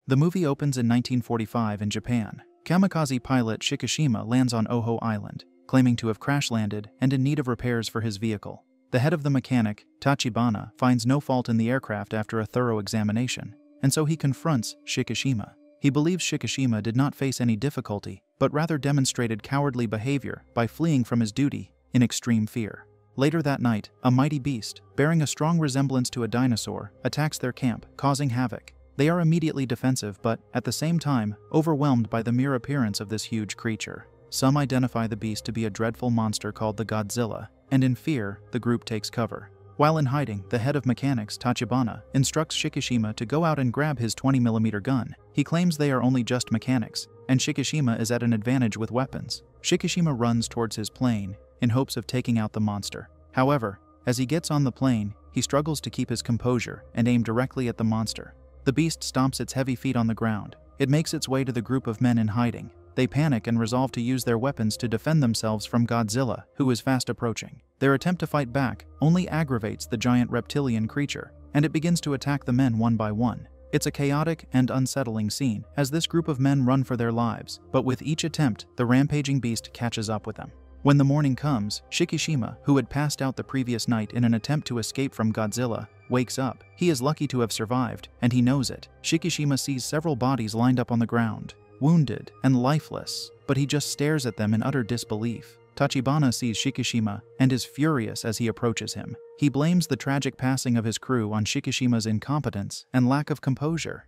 The movie opens in 1945 in Japan. Kamikaze pilot Shikishima lands on Oho Island, claiming to have crash-landed and in need of repairs for his vehicle. The head of the mechanic, Tachibana, finds no fault in the aircraft after a thorough examination, and so he confronts Shikishima. He believes Shikishima did not face any difficulty, but rather demonstrated cowardly behavior by fleeing from his duty in extreme fear. Later that night, a mighty beast, bearing a strong resemblance to a dinosaur, attacks their camp, causing havoc. They are immediately defensive but, at the same time, overwhelmed by the mere appearance of this huge creature. Some identify the beast to be a dreadful monster called the Godzilla, and in fear, the group takes cover. While in hiding, the head of mechanics, Tachibana, instructs Shikishima to go out and grab his 20mm gun. He claims they are only just mechanics, and Shikishima is at an advantage with weapons. Shikishima runs towards his plane, in hopes of taking out the monster. However, as he gets on the plane, he struggles to keep his composure and aim directly at the monster. The beast stomps its heavy feet on the ground. It makes its way to the group of men in hiding. They panic and resolve to use their weapons to defend themselves from Godzilla, who is fast approaching. Their attempt to fight back only aggravates the giant reptilian creature, and it begins to attack the men one by one. It's a chaotic and unsettling scene, as this group of men run for their lives, but with each attempt, the rampaging beast catches up with them. When the morning comes, Shikishima, who had passed out the previous night in an attempt to escape from Godzilla, wakes up. He is lucky to have survived, and he knows it. Shikishima sees several bodies lined up on the ground, wounded and lifeless, but he just stares at them in utter disbelief. Tachibana sees Shikishima and is furious as he approaches him. He blames the tragic passing of his crew on Shikishima's incompetence and lack of composure.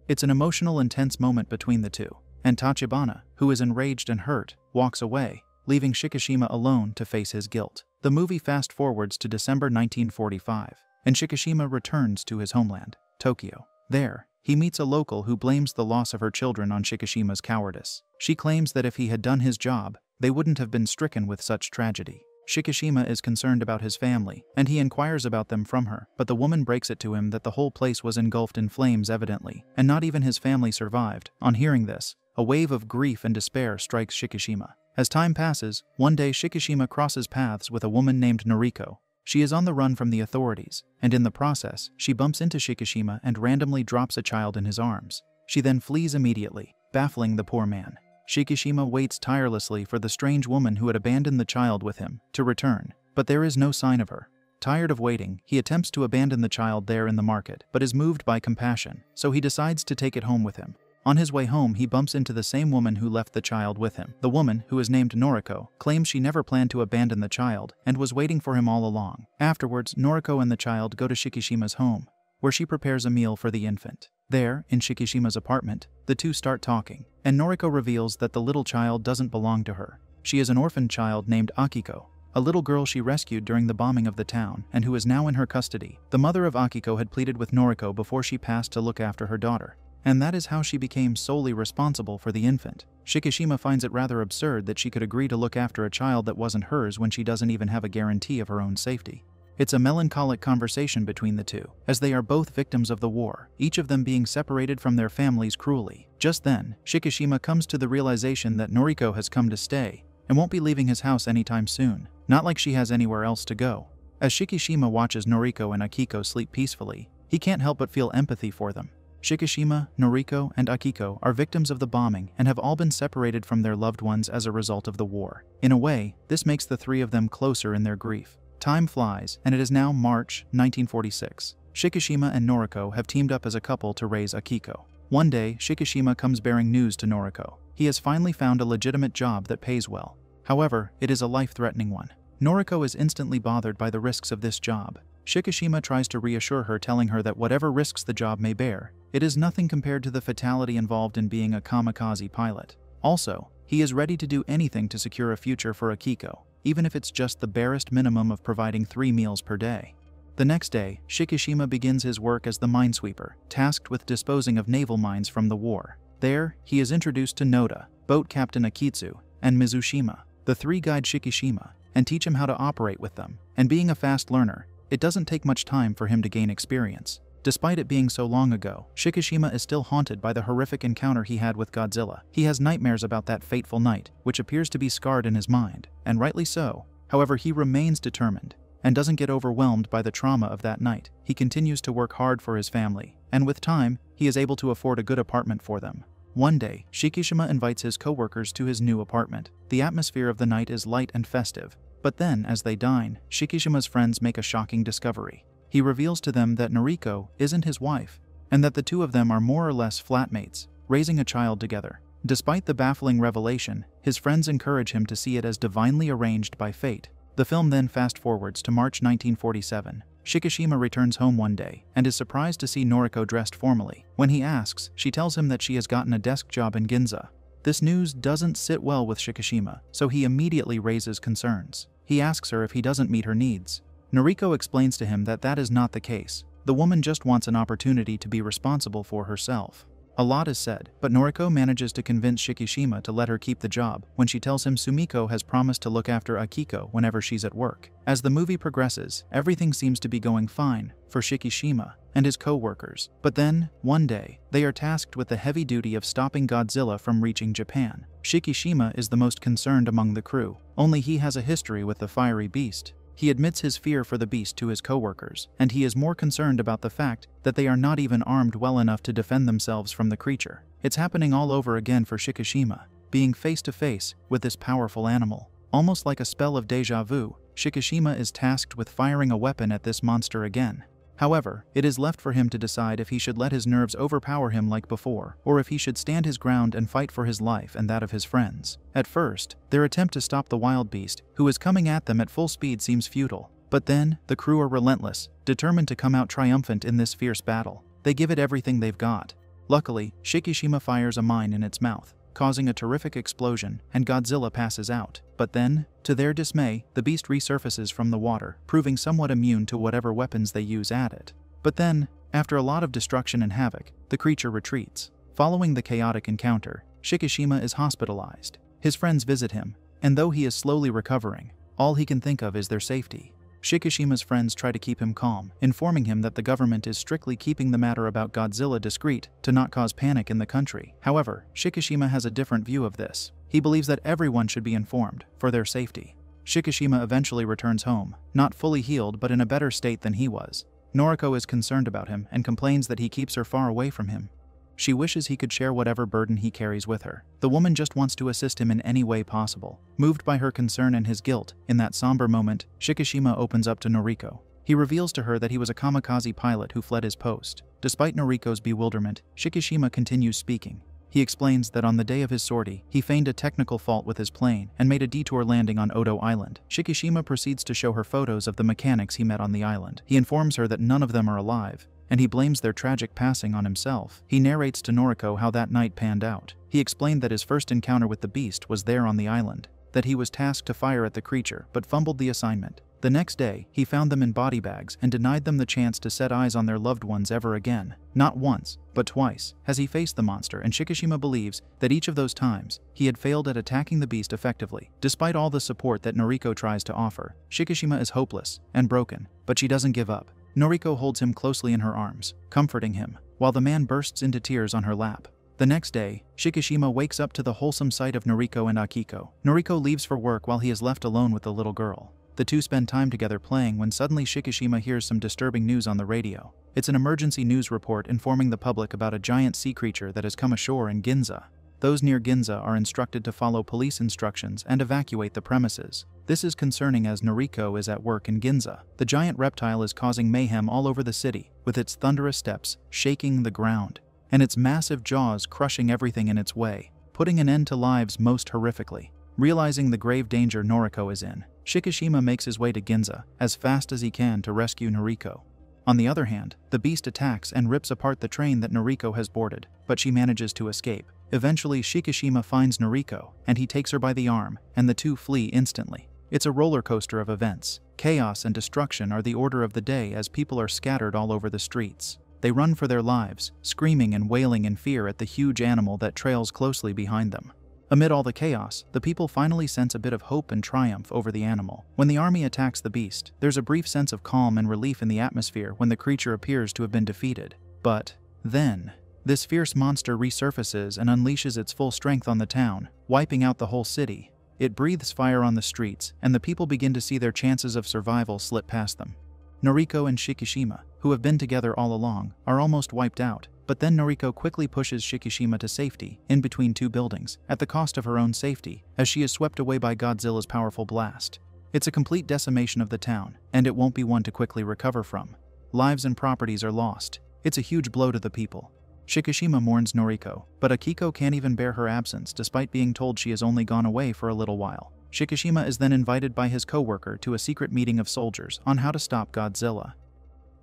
It's an emotional, intense moment between the two, and Tachibana, who is enraged and hurt, walks away, leaving Shikishima alone to face his guilt. The movie fast-forwards to December 1945, and Shikishima returns to his homeland, Tokyo. There, he meets a local who blames the loss of her children on Shikishima's cowardice. She claims that if he had done his job, they wouldn't have been stricken with such tragedy. Shikishima is concerned about his family, and he inquires about them from her, but the woman breaks it to him that the whole place was engulfed in flames evidently, and not even his family survived. On hearing this, a wave of grief and despair strikes Shikishima. As time passes, one day Shikishima crosses paths with a woman named Noriko. She is on the run from the authorities, and in the process, she bumps into Shikishima and randomly drops a child in his arms. She then flees immediately, baffling the poor man. Shikishima waits tirelessly for the strange woman who had abandoned the child with him to return, but there is no sign of her. Tired of waiting, he attempts to abandon the child there in the market, but is moved by compassion, so he decides to take it home with him. On his way home, he bumps into the same woman who left the child with him. The woman, who is named Noriko, claims she never planned to abandon the child and was waiting for him all along. Afterwards, Noriko and the child go to Shikishima's home, where she prepares a meal for the infant. There, in Shikishima's apartment, the two start talking, and Noriko reveals that the little child doesn't belong to her. She is an orphan child named Akiko, a little girl she rescued during the bombing of the town and who is now in her custody. The mother of Akiko had pleaded with Noriko before she passed to look after her daughter, and that is how she became solely responsible for the infant. Shikishima finds it rather absurd that she could agree to look after a child that wasn't hers when she doesn't even have a guarantee of her own safety. It's a melancholic conversation between the two, as they are both victims of the war, each of them being separated from their families cruelly. Just then, Shikishima comes to the realization that Noriko has come to stay and won't be leaving his house anytime soon, not like she has anywhere else to go. As Shikishima watches Noriko and Akiko sleep peacefully, he can't help but feel empathy for them. Shikishima, Noriko, and Akiko are victims of the bombing and have all been separated from their loved ones as a result of the war. In a way, this makes the three of them closer in their grief. Time flies, and it is now March 1946. Shikishima and Noriko have teamed up as a couple to raise Akiko. One day, Shikishima comes bearing news to Noriko. He has finally found a legitimate job that pays well. However, it is a life-threatening one. Noriko is instantly bothered by the risks of this job. Shikishima tries to reassure her, telling her that whatever risks the job may bear, it is nothing compared to the fatality involved in being a kamikaze pilot. Also, he is ready to do anything to secure a future for Akiko, even if it's just the barest minimum of providing 3 meals per day. The next day, Shikishima begins his work as the minesweeper, tasked with disposing of naval mines from the war. There, he is introduced to Noda, boat captain Akitsu, and Mizushima. The three guide Shikishima and teach him how to operate with them, and being a fast learner, it doesn't take much time for him to gain experience. Despite it being so long ago, Shikishima is still haunted by the horrific encounter he had with Godzilla. He has nightmares about that fateful night, which appears to be scarred in his mind, and rightly so. However, he remains determined and doesn't get overwhelmed by the trauma of that night. He continues to work hard for his family and with time, he is able to afford a good apartment for them. One day, Shikishima invites his co-workers to his new apartment. The atmosphere of the night is light and festive. But then, as they dine, Shikishima's friends make a shocking discovery. He reveals to them that Noriko isn't his wife, and that the two of them are more or less flatmates, raising a child together. Despite the baffling revelation, his friends encourage him to see it as divinely arranged by fate. The film then fast-forwards to March 1947. Shikishima returns home one day and is surprised to see Noriko dressed formally. When he asks, she tells him that she has gotten a desk job in Ginza. This news doesn't sit well with Shikishima, so he immediately raises concerns. He asks her if he doesn't meet her needs. Noriko explains to him that that is not the case. The woman just wants an opportunity to be responsible for herself. A lot is said, but Noriko manages to convince Shikishima to let her keep the job when she tells him Sumiko has promised to look after Akiko whenever she's at work. As the movie progresses, everything seems to be going fine for Shikishima and his co-workers. But then, one day, they are tasked with the heavy duty of stopping Godzilla from reaching Japan. Shikishima is the most concerned among the crew. Only he has a history with the fiery beast. He admits his fear for the beast to his co-workers, and he is more concerned about the fact that they are not even armed well enough to defend themselves from the creature. It's happening all over again for Shikishima, being face to face with this powerful animal. Almost like a spell of deja vu, Shikishima is tasked with firing a weapon at this monster again. However, it is left for him to decide if he should let his nerves overpower him like before, or if he should stand his ground and fight for his life and that of his friends. At first, their attempt to stop the wild beast, who is coming at them at full speed, seems futile. But then, the crew are relentless, determined to come out triumphant in this fierce battle. They give it everything they've got. Luckily, Shikishima fires a mine in its mouth, causing a terrific explosion, and Godzilla passes out. But then, to their dismay, the beast resurfaces from the water, proving somewhat immune to whatever weapons they use at it. But then, after a lot of destruction and havoc, the creature retreats. Following the chaotic encounter, Shikishima is hospitalized. His friends visit him, and though he is slowly recovering, all he can think of is their safety. Shikishima's friends try to keep him calm, informing him that the government is strictly keeping the matter about Godzilla discreet to not cause panic in the country. However, Shikishima has a different view of this. He believes that everyone should be informed, for their safety. Shikishima eventually returns home, not fully healed but in a better state than he was. Noriko is concerned about him and complains that he keeps her far away from him. She wishes he could share whatever burden he carries with her. The woman just wants to assist him in any way possible. Moved by her concern and his guilt, in that somber moment, Shikishima opens up to Noriko. He reveals to her that he was a kamikaze pilot who fled his post. Despite Noriko's bewilderment, Shikishima continues speaking. He explains that on the day of his sortie, he feigned a technical fault with his plane and made a detour landing on Odo Island. Shikishima proceeds to show her photos of the mechanics he met on the island. He informs her that none of them are alive, and he blames their tragic passing on himself. He narrates to Noriko how that night panned out. He explained that his first encounter with the beast was there on the island, that he was tasked to fire at the creature but fumbled the assignment. The next day, he found them in body bags and denied them the chance to set eyes on their loved ones ever again. Not once, but twice, has he faced the monster, and Shikishima believes that each of those times, he had failed at attacking the beast effectively. Despite all the support that Noriko tries to offer, Shikishima is hopeless and broken, but she doesn't give up. Noriko holds him closely in her arms, comforting him, while the man bursts into tears on her lap. The next day, Shikishima wakes up to the wholesome sight of Noriko and Akiko. Noriko leaves for work while he is left alone with the little girl. The two spend time together playing when suddenly Shikishima hears some disturbing news on the radio. It's an emergency news report informing the public about a giant sea creature that has come ashore in Ginza. Those near Ginza are instructed to follow police instructions and evacuate the premises. This is concerning as Noriko is at work in Ginza. The giant reptile is causing mayhem all over the city, with its thunderous steps shaking the ground, and its massive jaws crushing everything in its way, putting an end to lives most horrifically. Realizing the grave danger Noriko is in, Shikishima makes his way to Ginza as fast as he can to rescue Noriko. On the other hand, the beast attacks and rips apart the train that Noriko has boarded, but she manages to escape. Eventually, Shikishima finds Noriko, and he takes her by the arm, and the two flee instantly. It's a roller coaster of events. Chaos and destruction are the order of the day as people are scattered all over the streets. They run for their lives, screaming and wailing in fear at the huge animal that trails closely behind them. Amid all the chaos, the people finally sense a bit of hope and triumph over the animal. When the army attacks the beast, there's a brief sense of calm and relief in the atmosphere when the creature appears to have been defeated. But then, this fierce monster resurfaces and unleashes its full strength on the town, wiping out the whole city. It breathes fire on the streets, and the people begin to see their chances of survival slip past them. Noriko and Shikishima, who have been together all along, are almost wiped out, but then Noriko quickly pushes Shikishima to safety, in between two buildings, at the cost of her own safety, as she is swept away by Godzilla's powerful blast. It's a complete decimation of the town, and it won't be one to quickly recover from. Lives and properties are lost. It's a huge blow to the people. Shikishima mourns Noriko, but Akiko can't even bear her absence despite being told she has only gone away for a little while. Shikishima is then invited by his co-worker to a secret meeting of soldiers on how to stop Godzilla.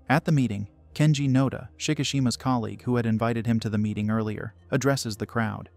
At the meeting, Kenji Noda, Shikishima's colleague who had invited him to the meeting earlier, addresses the crowd.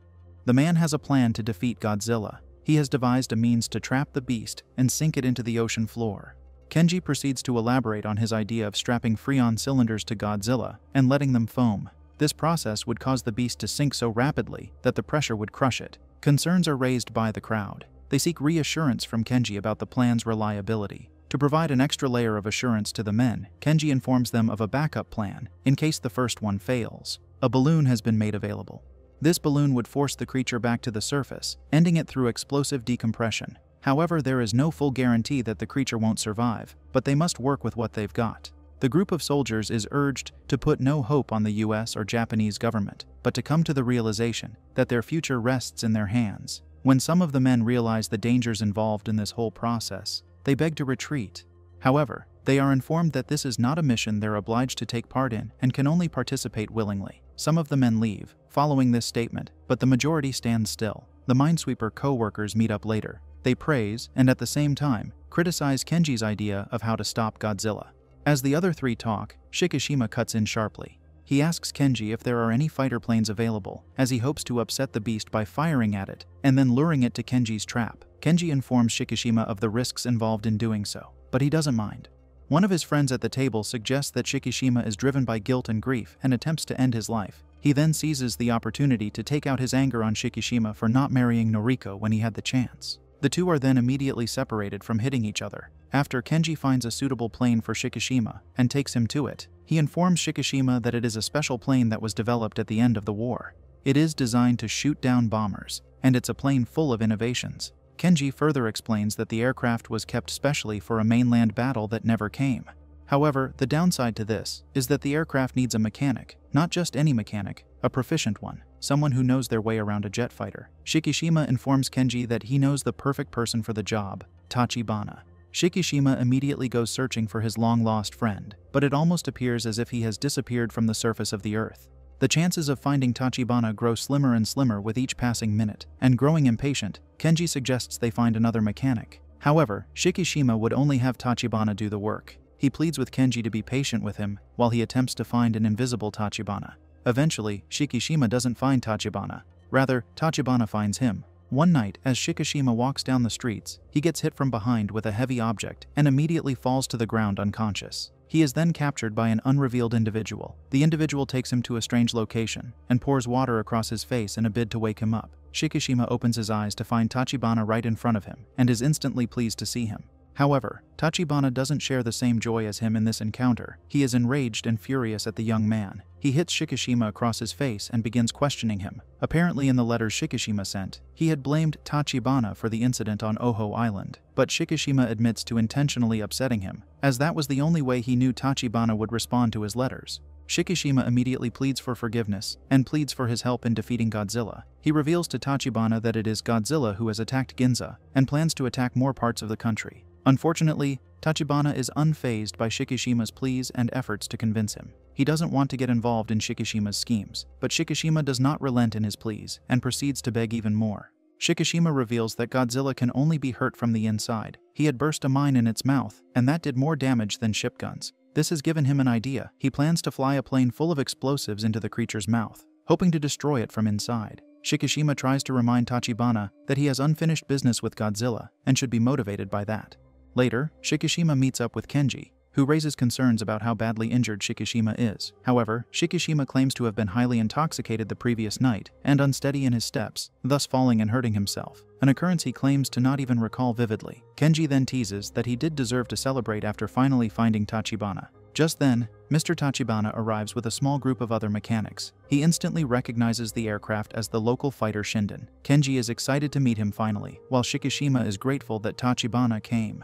The man has a plan to defeat Godzilla. He has devised a means to trap the beast and sink it into the ocean floor. Kenji proceeds to elaborate on his idea of strapping Freon cylinders to Godzilla and letting them foam. This process would cause the beast to sink so rapidly that the pressure would crush it. Concerns are raised by the crowd. They seek reassurance from Kenji about the plan's reliability. To provide an extra layer of assurance to the men, Kenji informs them of a backup plan in case the first one fails. A balloon has been made available. This balloon would force the creature back to the surface, ending it through explosive decompression. However, there is no full guarantee that the creature won't survive, but they must work with what they've got. The group of soldiers is urged to put no hope on the US or Japanese government, but to come to the realization that their future rests in their hands. When some of the men realize the dangers involved in this whole process, they beg to retreat. However, they are informed that this is not a mission they're obliged to take part in and can only participate willingly. Some of the men leave, following this statement, but the majority stands still. The Minesweeper co-workers meet up later. They praise, and at the same time, criticize Kenji's idea of how to stop Godzilla. As the other three talk, Shikishima cuts in sharply. He asks Kenji if there are any fighter planes available, as he hopes to upset the beast by firing at it, and then luring it to Kenji's trap. Kenji informs Shikishima of the risks involved in doing so, but he doesn't mind. One of his friends at the table suggests that Shikishima is driven by guilt and grief and attempts to end his life. He then seizes the opportunity to take out his anger on Shikishima for not marrying Noriko when he had the chance. The two are then immediately separated from hitting each other. After Kenji finds a suitable plane for Shikishima and takes him to it, he informs Shikishima that it is a special plane that was developed at the end of the war. It is designed to shoot down bombers, and it's a plane full of innovations. Kenji further explains that the aircraft was kept specially for a mainland battle that never came. However, the downside to this is that the aircraft needs a mechanic, not just any mechanic, a proficient one, someone who knows their way around a jet fighter. Shikishima informs Kenji that he knows the perfect person for the job, Tachibana. Shikishima immediately goes searching for his long-lost friend, but it almost appears as if he has disappeared from the surface of the earth. The chances of finding Tachibana grow slimmer and slimmer with each passing minute, and growing impatient, Kenji suggests they find another mechanic. However, Shikishima would only have Tachibana do the work. He pleads with Kenji to be patient with him while he attempts to find an invisible Tachibana. Eventually, Shikishima doesn't find Tachibana. Rather, Tachibana finds him. One night, as Shikishima walks down the streets, he gets hit from behind with a heavy object and immediately falls to the ground unconscious. He is then captured by an unrevealed individual. The individual takes him to a strange location and pours water across his face in a bid to wake him up. Shikishima opens his eyes to find Tachibana right in front of him and is instantly pleased to see him. However, Tachibana doesn't share the same joy as him in this encounter. He is enraged and furious at the young man. He hits Shikishima across his face and begins questioning him. Apparently in the letters Shikishima sent, he had blamed Tachibana for the incident on Oho Island, but Shikishima admits to intentionally upsetting him, as that was the only way he knew Tachibana would respond to his letters. Shikishima immediately pleads for forgiveness and pleads for his help in defeating Godzilla. He reveals to Tachibana that it is Godzilla who has attacked Ginza and plans to attack more parts of the country. Unfortunately, Tachibana is unfazed by Shikishima's pleas and efforts to convince him. He doesn't want to get involved in Shikishima's schemes, but Shikishima does not relent in his pleas and proceeds to beg even more. Shikishima reveals that Godzilla can only be hurt from the inside. He had burst a mine in its mouth, and that did more damage than ship guns. This has given him an idea. He plans to fly a plane full of explosives into the creature's mouth, hoping to destroy it from inside. Shikishima tries to remind Tachibana that he has unfinished business with Godzilla and should be motivated by that. Later, Shikishima meets up with Kenji, who raises concerns about how badly injured Shikishima is. However, Shikishima claims to have been highly intoxicated the previous night and unsteady in his steps, thus falling and hurting himself, an occurrence he claims to not even recall vividly. Kenji then teases that he did deserve to celebrate after finally finding Tachibana. Just then, Mr. Tachibana arrives with a small group of other mechanics. He instantly recognizes the aircraft as the local fighter Shinden. Kenji is excited to meet him finally, while Shikishima is grateful that Tachibana came.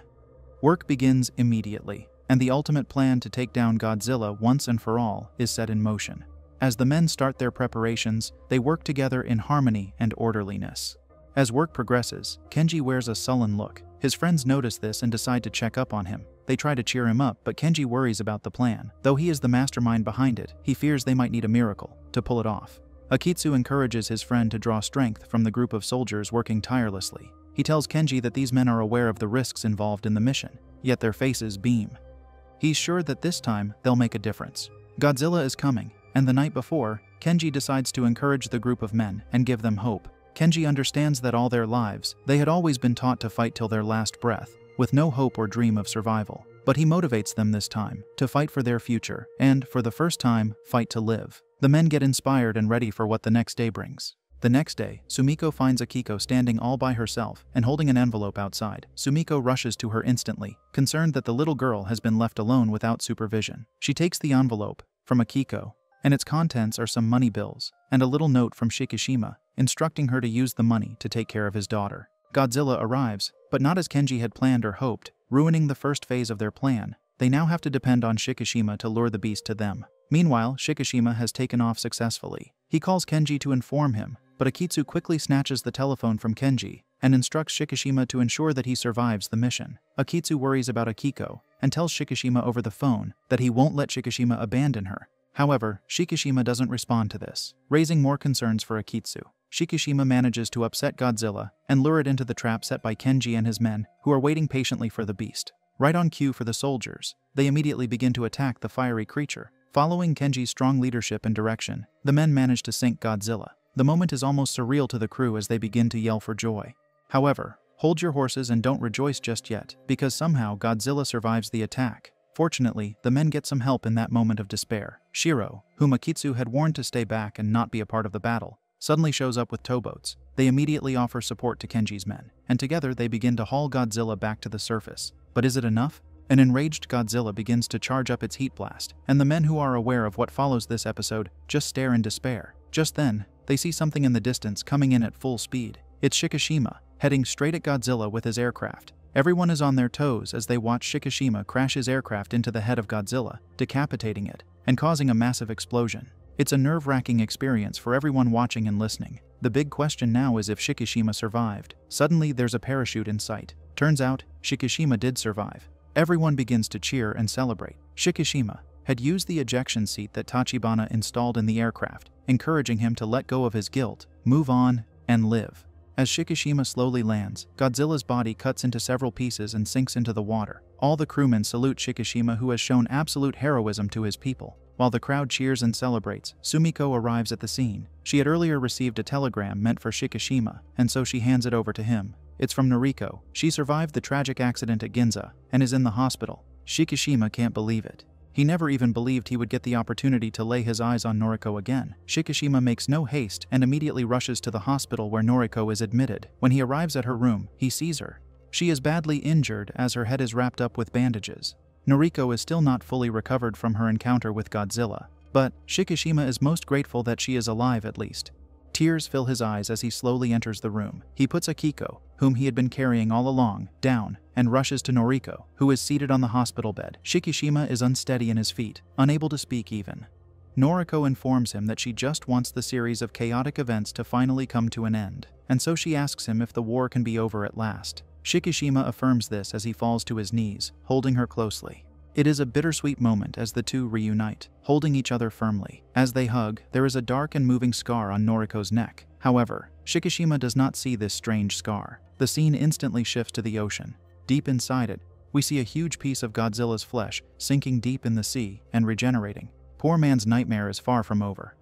Work begins immediately, and the ultimate plan to take down Godzilla once and for all is set in motion. As the men start their preparations, they work together in harmony and orderliness. As work progresses, Kenji wears a sullen look. His friends notice this and decide to check up on him. They try to cheer him up, but Kenji worries about the plan. Though he is the mastermind behind it, he fears they might need a miracle to pull it off. Akitsu encourages his friend to draw strength from the group of soldiers working tirelessly. He tells Kenji that these men are aware of the risks involved in the mission, yet their faces beam. He's sure that this time they'll make a difference. Godzilla is coming, and the night before, Kenji decides to encourage the group of men and give them hope. Kenji understands that all their lives, they had always been taught to fight till their last breath, with no hope or dream of survival. But he motivates them this time, to fight for their future, and, for the first time, fight to live. The men get inspired and ready for what the next day brings. The next day, Sumiko finds Akiko standing all by herself and holding an envelope outside. Sumiko rushes to her instantly, concerned that the little girl has been left alone without supervision. She takes the envelope from Akiko, and its contents are some money bills and a little note from Shikishima, instructing her to use the money to take care of his daughter. Godzilla arrives, but not as Kenji had planned or hoped, ruining the first phase of their plan. They now have to depend on Shikishima to lure the beast to them. Meanwhile, Shikishima has taken off successfully. He calls Kenji to inform him, but Akitsu quickly snatches the telephone from Kenji and instructs Shikishima to ensure that he survives the mission. Akitsu worries about Akiko and tells Shikishima over the phone that he won't let Shikishima abandon her. However, Shikishima doesn't respond to this, raising more concerns for Akitsu. Shikishima manages to upset Godzilla and lure it into the trap set by Kenji and his men, who are waiting patiently for the beast. Right on cue for the soldiers, they immediately begin to attack the fiery creature. Following Kenji's strong leadership and direction, the men manage to sink Godzilla. The moment is almost surreal to the crew as they begin to yell for joy. However, hold your horses and don't rejoice just yet, because somehow Godzilla survives the attack. Fortunately, the men get some help in that moment of despair. Shiro, whom Akitsu had warned to stay back and not be a part of the battle, suddenly shows up with towboats. They immediately offer support to Kenji's men, and together they begin to haul Godzilla back to the surface. But is it enough? An enraged Godzilla begins to charge up its heat blast, and the men who are aware of what follows this episode just stare in despair. Just then, they see something in the distance coming in at full speed. It's Shikishima, heading straight at Godzilla with his aircraft. Everyone is on their toes as they watch Shikishima crash his aircraft into the head of Godzilla, decapitating it, and causing a massive explosion. It's a nerve-wracking experience for everyone watching and listening. The big question now is if Shikishima survived. Suddenly, there's a parachute in sight. Turns out, Shikishima did survive. Everyone begins to cheer and celebrate. Shikishima had used the ejection seat that Tachibana installed in the aircraft, encouraging him to let go of his guilt, move on, and live. As Shikishima slowly lands, Godzilla's body cuts into several pieces and sinks into the water. All the crewmen salute Shikishima, who has shown absolute heroism to his people. While the crowd cheers and celebrates, Sumiko arrives at the scene. She had earlier received a telegram meant for Shikishima, and so she hands it over to him. It's from Noriko. She survived the tragic accident at Ginza and is in the hospital. Shikishima can't believe it. He never even believed he would get the opportunity to lay his eyes on Noriko again. Shikishima makes no haste and immediately rushes to the hospital where Noriko is admitted. When he arrives at her room, he sees her. She is badly injured as her head is wrapped up with bandages. Noriko is still not fully recovered from her encounter with Godzilla, but Shikishima is most grateful that she is alive at least. Tears fill his eyes as he slowly enters the room. He puts Akiko, whom he had been carrying all along, down, and rushes to Noriko, who is seated on the hospital bed. Shikishima is unsteady in his feet, unable to speak even. Noriko informs him that she just wants the series of chaotic events to finally come to an end, and so she asks him if the war can be over at last. Shikishima affirms this as he falls to his knees, holding her closely. It is a bittersweet moment as the two reunite, holding each other firmly. As they hug, there is a dark and moving scar on Noriko's neck. However, Shikishima does not see this strange scar. The scene instantly shifts to the ocean. Deep inside it, we see a huge piece of Godzilla's flesh sinking deep in the sea and regenerating. Poor man's nightmare is far from over.